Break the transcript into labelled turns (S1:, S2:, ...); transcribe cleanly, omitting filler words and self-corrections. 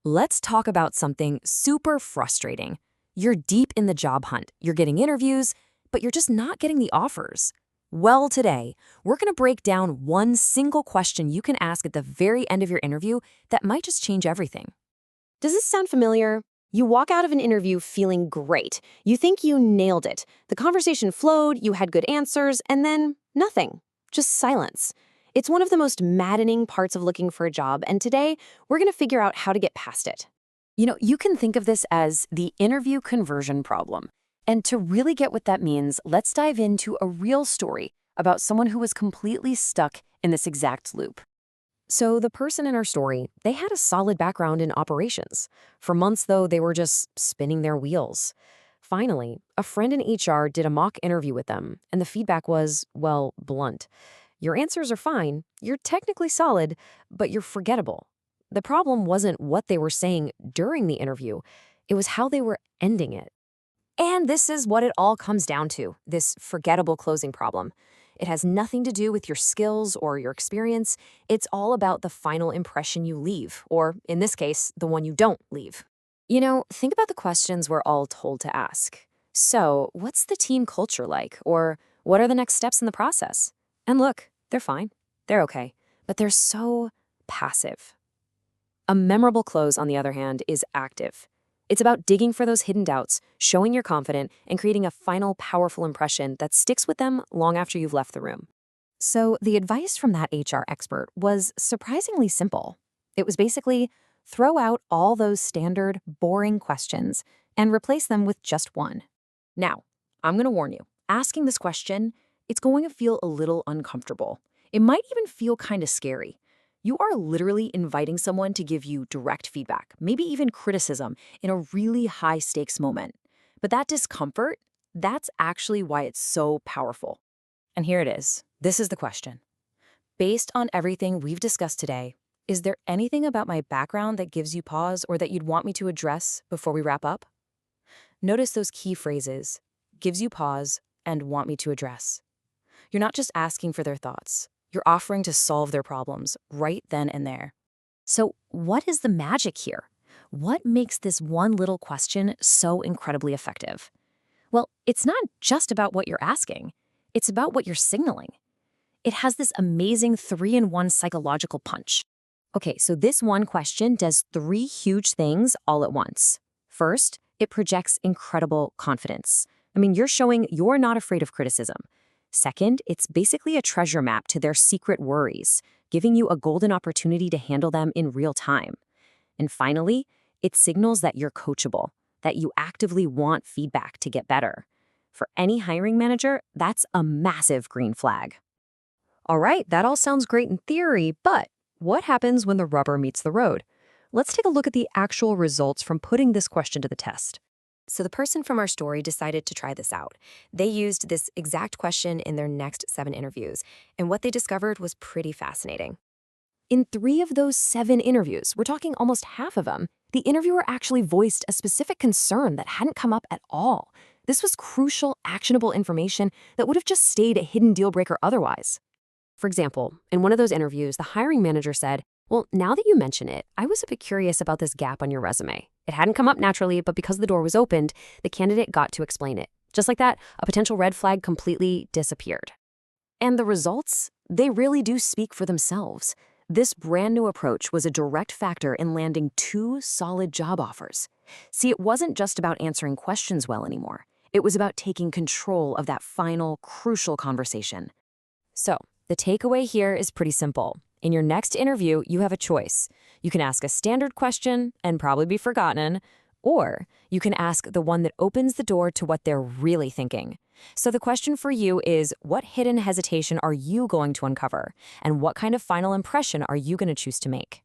S1: Let's talk about something super frustrating. You're deep in the job hunt, you're getting interviews, but you're just not getting the offers. Well, today, we're going to break down one single question you can ask at the very end of your interview that might just change everything.
S2: Does this sound familiar? You walk out of an interview feeling great. You think you nailed it. The conversation flowed, you had good answers, and then nothing. Just silence. It's one of the most maddening parts of looking for a job, and today we're going to figure out how to get past it.
S1: You can think of this as the interview conversion problem. And to really get what that means, let's dive into a real story about someone who was completely stuck in this exact loop. So the person in our story, they had a solid background in operations. For months, though, they were just spinning their wheels. Finally, a friend in HR did a mock interview with them, and the feedback was, well, blunt. Your answers are fine, you're technically solid, but you're forgettable. The problem wasn't what they were saying during the interview, it was how they were ending it. And this is what it all comes down to, this forgettable closing problem. It has nothing to do with your skills or your experience. It's all about the final impression you leave, or in this case, the one you don't leave. Think about the questions we're all told to ask. So, what's the team culture like? Or what are the next steps in the process? And look, they're fine. They're okay. But they're so passive. A memorable close, on the other hand, is active. It's about digging for those hidden doubts, showing you're confident, and creating a final, powerful impression that sticks with them long after you've left the room. So the advice from that HR expert was surprisingly simple. It was basically throw out all those standard, boring questions and replace them with just one. Now, I'm going to warn you, asking this question, it's going to feel a little uncomfortable. It might even feel kind of scary. You are literally inviting someone to give you direct feedback, maybe even criticism, in a really high-stakes moment. But that discomfort, that's actually why it's so powerful. And here it is. This is the question. Based on everything we've discussed today, is there anything about my background that gives you pause or that you'd want me to address before we wrap up? Notice those key phrases, gives you pause, and want me to address. You're not just asking for their thoughts. You're offering to solve their problems right then and there. So what is the magic here? What makes this one little question so incredibly effective? Well, it's not just about what you're asking. It's about what you're signaling. It has this amazing 3-in-1 psychological punch. Okay, so this one question does 3 huge things all at once. First, it projects incredible confidence. You're showing you're not afraid of criticism. Second, it's basically a treasure map to their secret worries, giving you a golden opportunity to handle them in real time. And finally, it signals that you're coachable, that you actively want feedback to get better. For any hiring manager, that's a massive green flag. All right, that all sounds great in theory, but what happens when the rubber meets the road? Let's take a look at the actual results from putting this question to the test. So the person from our story decided to try this out. They used this exact question in their next 7 interviews, and what they discovered was pretty fascinating. In 3 of those 7 interviews, we're talking almost half of them, the interviewer actually voiced a specific concern that hadn't come up at all. This was crucial, actionable information that would have just stayed a hidden deal breaker otherwise. For example, in one of those interviews, the hiring manager said, "Well, now that you mention it, I was a bit curious about this gap on your resume. It hadn't come up naturally, but because the door was opened, the candidate got to explain it." Just like that, a potential red flag completely disappeared. And the results? They really do speak for themselves. This brand new approach was a direct factor in landing 2 solid job offers. See, it wasn't just about answering questions well anymore. It was about taking control of that final, crucial conversation. So, the takeaway here is pretty simple. In your next interview, you have a choice. You can ask a standard question and probably be forgotten, or you can ask the one that opens the door to what they're really thinking. So the question for you is, what hidden hesitation are you going to uncover? And what kind of final impression are you going to choose to make?